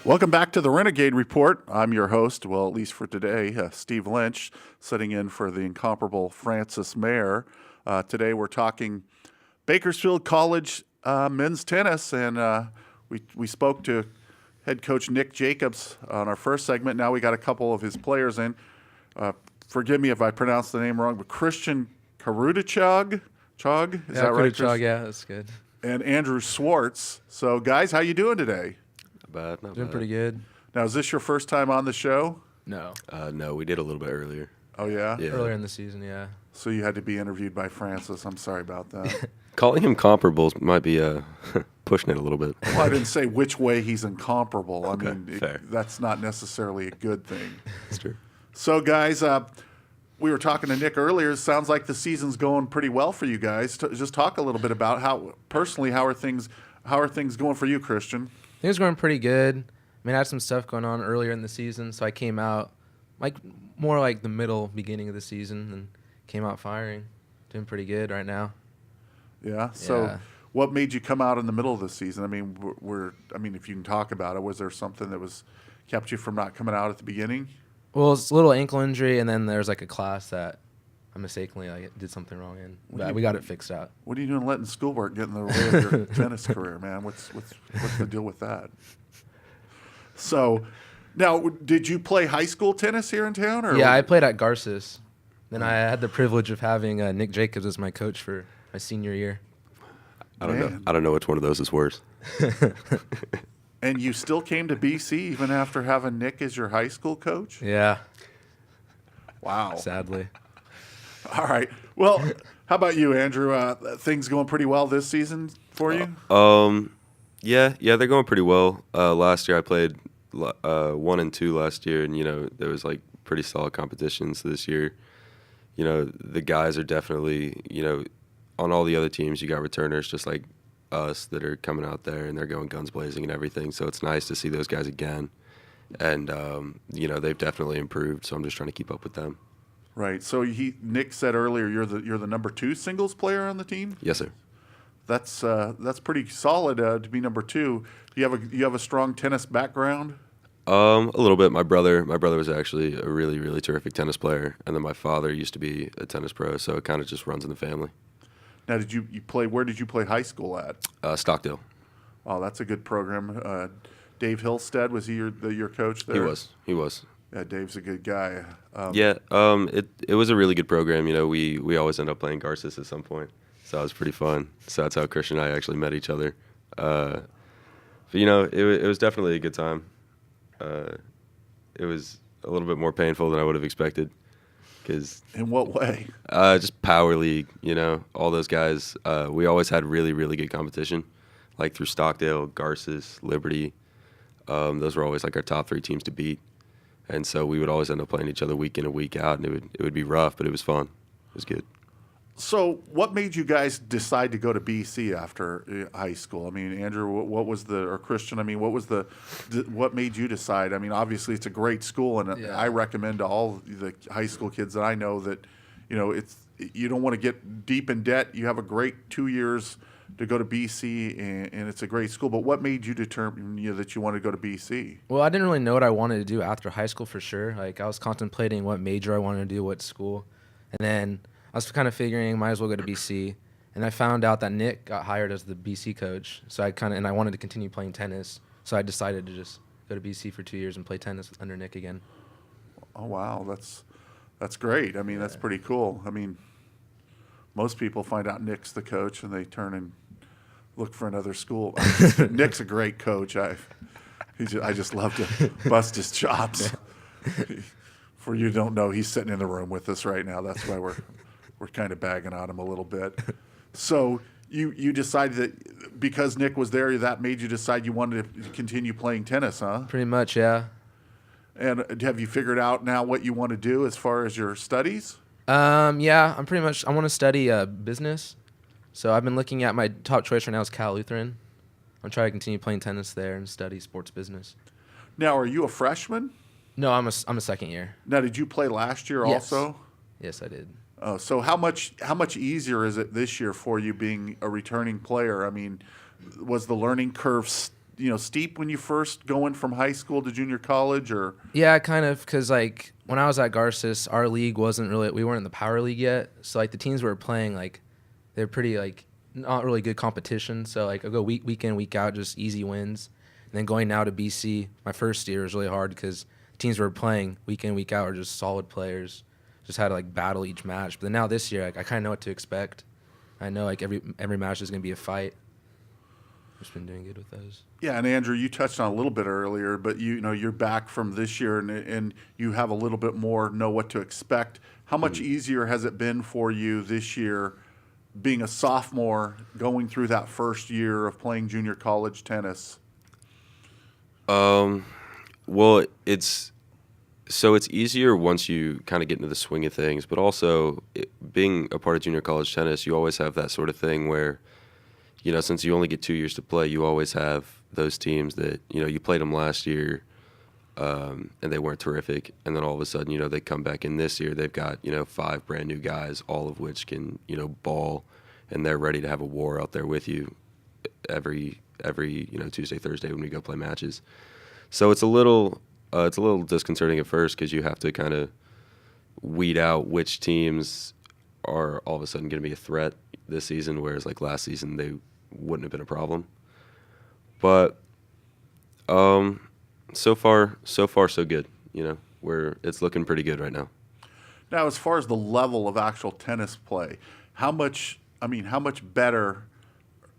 Welcome back to the Renegade Report. I'm your host, well, at least for today, Steve Lynch, sitting in for the incomparable Francis Mayer. Today we're talking Bakersfield College men's tennis, and we spoke to head coach Nick Jacobs on our first segment. Now we got a couple of his players in. Forgive me if I pronounced the name wrong, but Christian Karudachog, is that right? Karudachog, yeah, that's good. And Andrew Swartz. So, guys, how you doing today? Not Doing bad. pretty good. Now, is this your first time on the show? No. No, we did a little bit earlier. Oh, yeah? Yeah. Earlier in the season, yeah. So you had to be interviewed by Francis. I'm sorry about that. Calling him comparables might be pushing it a little bit. Well, I didn't say which way he's incomparable. Okay, I mean, fair. That's not necessarily a good thing. That's true. So, guys, we were talking to Nick earlier. It sounds like the season's going pretty well for you guys. Just talk a little bit about how are things going for you, Christian? Things going pretty good. I mean, I had some stuff going on earlier in the season, so I came out more like the beginning of the season, and came out firing. Doing pretty good right now. Yeah. So, Yeah. what made you come out in the middle of the season? I mean, if you can talk about it, was there something that kept you from not coming out at the beginning? Well, it's a little ankle injury, and then there's a class that I mistakenly did something wrong in. But we got it fixed out. What are you doing letting schoolwork get in the way of your tennis career, man? What's the deal with that? So, now, did you play high school tennis here in town? Or Yeah, I played at Garces. Then I had the privilege of having Nick Jacobs as my coach for my senior year. I don't know. Man. I don't know which one of those is worse. And you still came to BC even after having Nick as your high school coach? Yeah, Wow. sadly. All right. Well, how about you, Andrew? Things going pretty well this season for you? Yeah, they're going pretty well. Last year I played 1 and 2 last year, and there was pretty solid competitions this year. The guys are definitely on all the other teams. You got returners just like us that are coming out there and they're going guns blazing and everything. So it's nice to see those guys again, and they've definitely improved. So I'm just trying to keep up with them. Right. So Nick said earlier you're the number 2 singles player on the team. Yes, sir. That's pretty solid to be number 2. Do you have a strong tennis background? A little bit. My brother was actually a really, really terrific tennis player, and then my father used to be a tennis pro, so it kind of just runs in the family. Now, did you play? Where did you play high school at? Stockdale. Oh, that's a good program. Dave Hillstead, was he your coach there? He was. Yeah, Dave's a good guy. It was a really good program. We always end up playing Garces at some point, so it was pretty fun. So that's how Christian and I actually met each other. But it was definitely a good time. It was a little bit more painful than I would have expected. In what way? Just power league, all those guys. We always had really, really good competition, like through Stockdale, Garces, Liberty. Those were always our top 3 teams to beat, and so we would always end up playing each other week in and week out, and it would be rough, but it was fun. It was good. So, what made you guys decide to go to BC after high school? I mean, Andrew, or Christian? I mean, what made you decide? I mean, obviously it's a great school, and Yeah. I recommend to all the high school kids that I know that, you don't want to get deep in debt. You have a great 2 years to go to BC, and it's a great school. But what made you determine that you wanted to go to BC? Well, I didn't really know what I wanted to do after high school for sure. I was contemplating what major I wanted to do, what school, and then I was kind of figuring might as well go to BC. And I found out that Nick got hired as the BC coach, so I wanted to continue playing tennis, so I decided to just go to BC for 2 years and play tennis under Nick again. Oh wow, that's great. I mean, that's pretty cool. I mean, most people find out Nick's the coach and they turn and look for another school. Nick's a great coach. I just love to bust his chops. For you who don't know, he's sitting in the room with us right now. That's why we're kind of bagging on him a little bit. So you decided that because Nick was there, that made you decide you wanted to continue playing tennis, huh? Pretty much, yeah. And have you figured out now what you want to do as far as your studies? Yeah, I want to study business. So I've been looking at my top choice right now is Cal Lutheran. I'm trying to continue playing tennis there and study sports business. Now, are you a freshman? No, I'm a second year. Now, did you play last year Yes. also? Yes, I did. Oh, so how much easier is it this year for you being a returning player? I mean, was the learning curve steep when you first going from high school to junior college, or? Yeah, kind of, because like when I was at Garces, our league wasn't really, we weren't in the power league yet. So like the teams we were playing, like they're pretty like not really good competition. So like I go week in, week out, just easy wins. And then going now to BC, my first year was really hard because teams we were playing week in, week out are just solid players. Just had to like battle each match. But then now this year, like, I kind of know what to expect. I know like every match is gonna be a fight. Just been doing good with those. Yeah, and Andrew, you touched on a little bit earlier, but you're back from this year, and you have a little bit more know what to expect. How much easier has it been for you this year, being a sophomore, going through that first year of playing junior college tennis? Well, it's easier once you kind of get into the swing of things, but also being a part of junior college tennis, you always have that sort of thing where, since you only get 2 years to play, you always have those teams that, you played them last year and they weren't terrific. And then all of a sudden, they come back in this year. They've got, 5 brand new guys, all of which can, ball, and they're ready to have a war out there with you every Tuesday, Thursday when we go play matches. So it's a little disconcerting at first because you have to kind of weed out which teams are all of a sudden going to be a threat this season, whereas like last season they wouldn't have been a problem. But so far so good. It's looking pretty good right now. Now, as far as the level of actual tennis play, how much better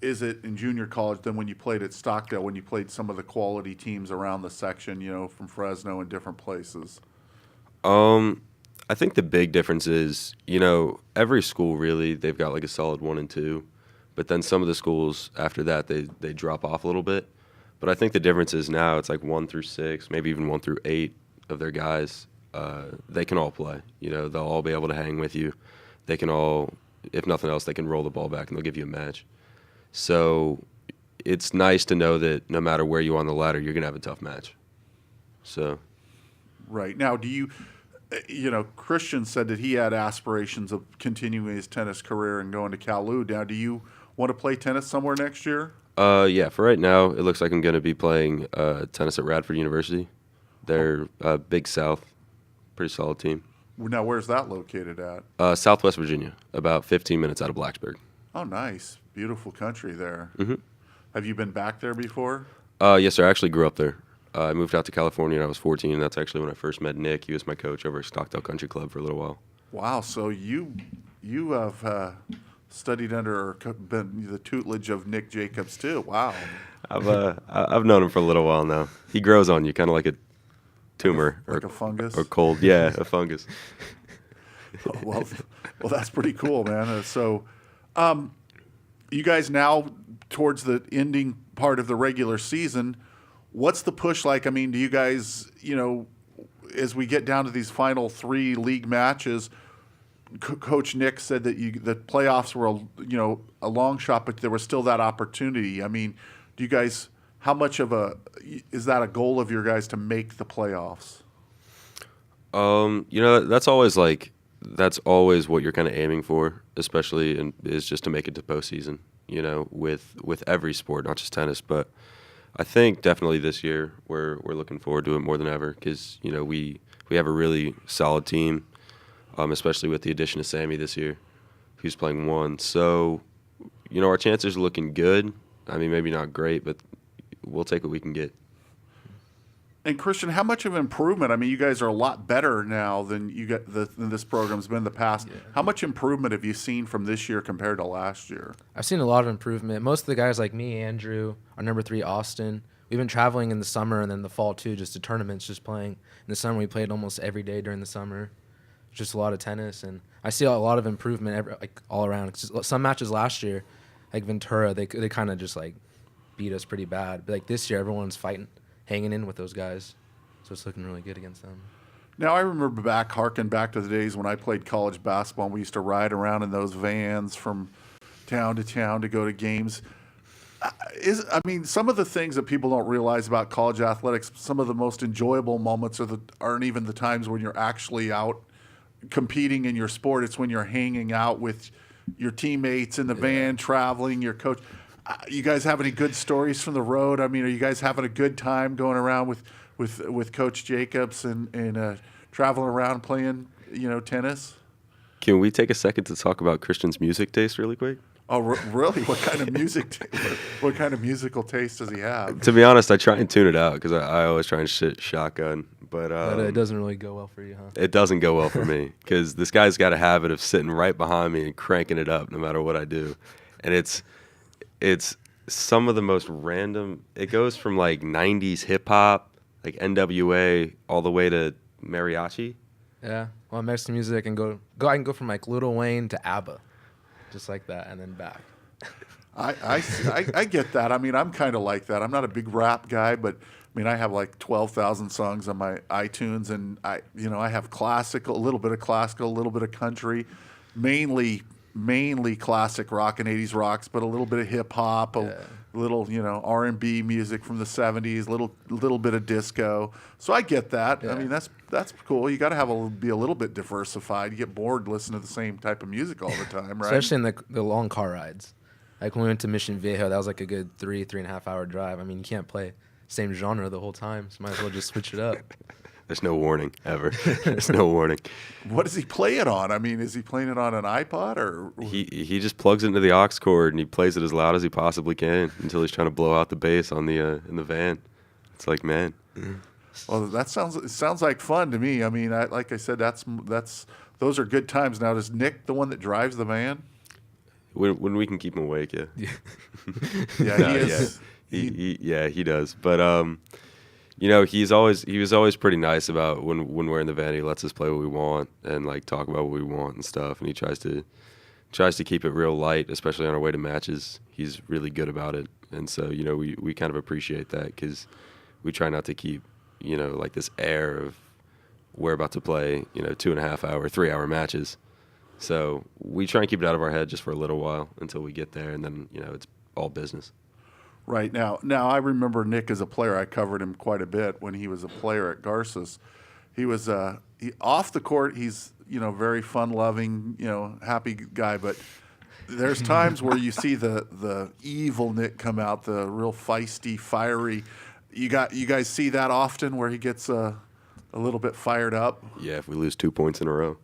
is it in junior college than when you played at Stockdale, when you played some of the quality teams around the section, from Fresno and different places? I think the big difference is, every school really, they've got like a solid 1 and 2, but then some of the schools after that, they drop off a little bit. But I think the difference is now it's like 1 through 6, maybe even 1 through 8 of their guys. They can all play. They'll all be able to hang with you. They can all, if nothing else, they can roll the ball back and they'll give you a match. So it's nice to know that no matter where you are on the ladder, you're going to have a tough match. So. Right. Now, do you, Christian said that he had aspirations of continuing his tennis career and going to Cal U. Now, do you want to play tennis somewhere next year? Yeah, for right now, it looks like I'm going to be playing tennis at Radford University. They're Big South, pretty solid team. Now, where's that located at? Southwest Virginia, about 15 minutes out of Blacksburg. Oh, nice. Beautiful country there. Mm-hmm. Have you been back there before? Yes, sir. I actually grew up there. I moved out to California when I was 14, and that's actually when I first met Nick. He was my coach over at Stockdale Country Club for a little while. Wow. So you have studied under or been the tutelage of Nick Jacobs too. Wow. I've known him for a little while now. He grows on you, kind of like a tumor like a fungus or cold. Yeah, a fungus. Oh, well, that's pretty cool, man. So, you guys now towards the ending part of the regular season, what's the push like? I mean, do you guys, as we get down to these final 3 league matches, Coach Nick said that the playoffs were a long shot, but there was still that opportunity. I mean, do you guys? How much of is that a goal of your guys to make the playoffs? That's always what you're kind of aiming for, especially is just to make it to postseason. With every sport, not just tennis, but I think definitely this year we're looking forward to it more than ever because we have a really solid team, especially with the addition of Sammy this year, who's playing 1. So, our chances are looking good. I mean, maybe not great, but we'll take what we can get. And Christian, how much of improvement? I mean, you guys are a lot better now than than this program's been in the past. Yeah. How much improvement have you seen from this year compared to last year? I've seen a lot of improvement. Most of the guys like me, Andrew, our number 3, Austin, we've been traveling in the summer and then the fall too, just to tournaments, just playing. In the summer, we played almost every day during the summer. Just a lot of tennis, and I see a lot of improvement all around. Some matches last year, like Ventura, they kind of just like beat us pretty bad. But like this year, everyone's hanging in with those guys, so it's looking really good against them. Now, I remember harking back to the days when I played college basketball, and we used to ride around in those vans from town to town to go to games. Some of the things that people don't realize about college athletics, some of the most enjoyable moments aren't even the times when you're actually out competing in your sport. It's when you're hanging out with your teammates in the van, traveling, your coach. You guys have any good stories from the road? I mean, are you guys having a good time going around with Coach Jacobs and traveling around playing, tennis? Can we take a second to talk about Christian's music taste really quick? Oh, really? What kind of music? What kind of musical taste does he have? To be honest, I try and tune it out because I always try and shit shotgun. But it doesn't really go well for you, huh? it doesn't go well for me because this guy's got a habit of sitting right behind me and cranking it up no matter what I do. And it's some of the most random. It goes from like 90s hip hop, like NWA, all the way to mariachi. Yeah. Well, Mexican music and I can go from like Lil Wayne to ABBA, just like that, and then back. I get that. I mean, I'm kind of like that. I'm not a big rap guy, but I mean, I have like 12,000 songs on my iTunes, and I have classical, a little bit of classical, a little bit of country, mainly classic rock and 80s rocks, but a little bit of hip hop, a little R&B music from the 70s, little bit of disco. So I get that. Yeah. I mean, that's cool. You got to be a little bit diversified. You get bored listening to the same type of music all the time, right? Especially in the long car rides. Like when we went to Mission Viejo, that was like a good 3.5 hour drive. I mean, you can't play same genre the whole time, so might as well just switch it up. There's no warning ever. There's no warning. What does he play it on? I mean, is he playing it on an iPod or? He just plugs it into the aux cord and he plays it as loud as he possibly can until he's trying to blow out the bass on the in the van. It's like, man. Well, it sounds like fun to me. I mean, like I said, those are good times. Now, is Nick the one that drives the van? When we can keep him awake, yeah. Yeah, No, he is. he does. But he was always pretty nice about when we're in the van. He lets us play what we want and like talk about what we want and stuff. And he tries to keep it real light, especially on our way to matches. He's really good about it, and so we kind of appreciate that because we try not to keep like this air of we're about to play 2.5 hour, 3 hour matches. So we try and keep it out of our head just for a little while until we get there, and then it's all business. Right now, I remember Nick as a player. I covered him quite a bit when he was a player at Garces. He was off the court. He's very fun-loving, happy guy. But there's times where you see the evil Nick come out, the real feisty, fiery. You guys see that often where he gets a little bit fired up. Yeah, if we lose 2 points in a row.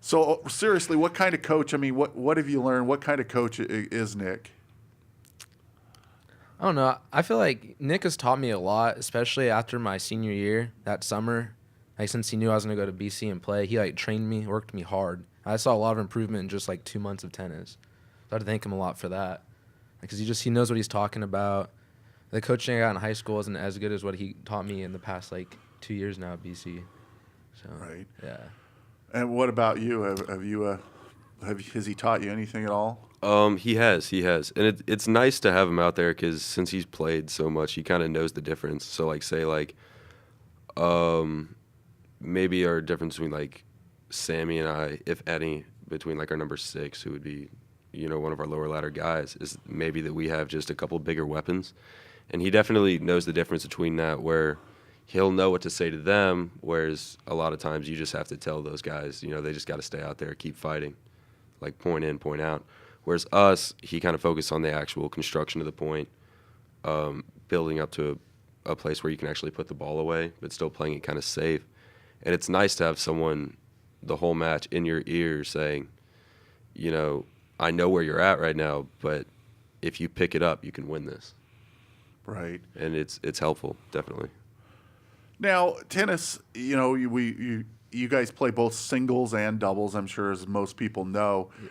So seriously, what kind of coach? I mean, what have you learned? What kind of coach is Nick? I don't know. I feel like Nick has taught me a lot, especially after my senior year that summer. Like since he knew I was gonna go to BC and play, he like trained me, worked me hard. I saw a lot of improvement in just like 2 months of tennis. So I have to thank him a lot for that, because he knows what he's talking about. The coaching I got in high school isn't as good as what he taught me in the past like 2 years now at BC. So Right. yeah. And what about you? Has he taught you anything at all? He has, and it's nice to have him out there because since he's played so much, he kind of knows the difference. So like, say like, maybe our difference between like Sammy and I, if any, between like our number 6, who would be, one of our lower ladder guys, is maybe that we have just a couple bigger weapons, and he definitely knows the difference between that, where he'll know what to say to them, whereas a lot of times you just have to tell those guys, they just got to stay out there, keep fighting, like point in, point out. Whereas us, he kind of focused on the actual construction of the point, building up to a place where you can actually put the ball away, but still playing it kind of safe. And it's nice to have someone the whole match in your ear saying, I know where you're at right now, but if you pick it up, you can win this. Right. And it's helpful, definitely. Now, tennis, you guys play both singles and doubles, I'm sure, as most people know. Yeah.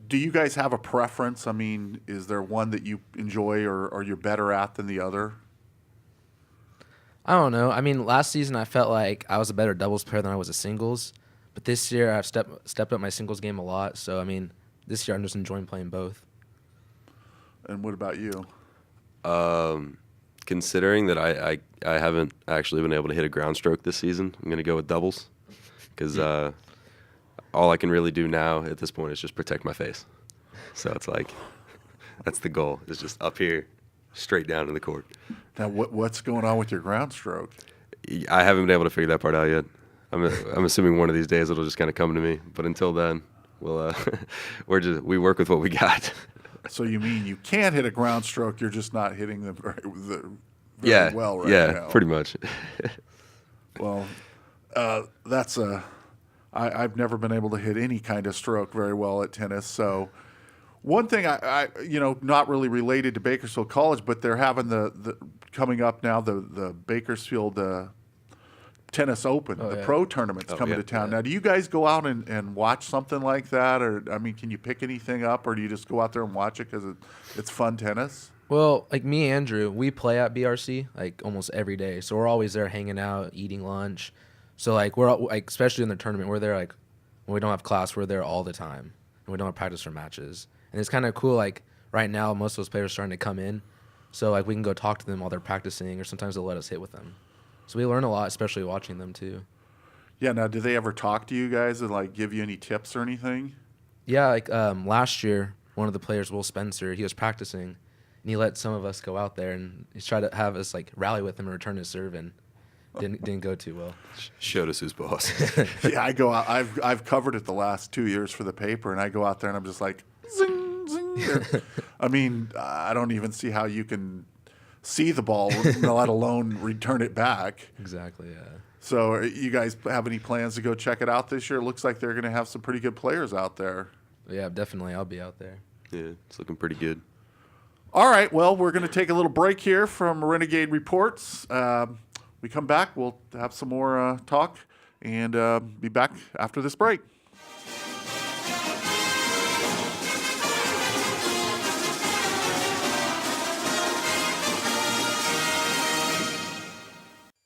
Do you guys have a preference? I mean, is there one that you enjoy or you're better at than the other? I don't know. I mean, last season I felt like I was a better doubles player than I was a singles. But this year I've stepped up my singles game a lot. So, I mean, this year I'm just enjoying playing both. And what about you? Considering that I haven't actually been able to hit a ground stroke this season, I'm going to go with doubles because all I can really do now at this point is just protect my face. So it's like that's the goal, is just up here, straight down in the court. Now, what's going on with your ground stroke? I haven't been able to figure that part out yet. I'm assuming one of these days it'll just kind of come to me. But until then, we'll we work with what we got. So you mean you can't hit a ground stroke? You're just not hitting them very Yeah. well right yeah. now. Pretty much. Well, that's I've never been able to hit any kind of stroke very well at tennis. So one thing I not really related to Bakersfield College, but they're having the coming up now the Bakersfield Tennis Open, the pro tournament's coming to town. Now, do you guys go out and watch something like that? Or, I mean, can you pick anything up, or do you just go out there and watch it because it's fun tennis? Well, like me and Andrew, we play at BRC like almost every day. So we're always there hanging out, eating lunch. So like we're like, especially in the tournament, we're there like when we don't have class, we're there all the time. And we don't have practice for matches. And it's kind of cool, like right now most of those players are starting to come in. So like we can go talk to them while they're practicing, or sometimes they'll let us hit with them. So we learn a lot, especially watching them too. Yeah, now do they ever talk to you guys and like give you any tips or anything? Yeah, like last year, one of the players, Will Spencer, he was practicing, and he let some of us go out there, and he tried to have us like rally with him and return his serve, and didn't go too well. Showed us who's boss. Yeah, I go out. I've covered it the last 2 years for the paper, and I go out there and I'm just like, zing, zing. I mean, I don't even see how you can see the ball, let alone return it back. Exactly, yeah. So you guys have any plans to go check it out this year? It looks like they're going to have some pretty good players out there. Yeah, definitely. I'll be out there. Yeah, it's looking pretty good. All right, well, we're going to take a little break here from Renegade Reports. We come back, we'll have some more talk, and be back after this break.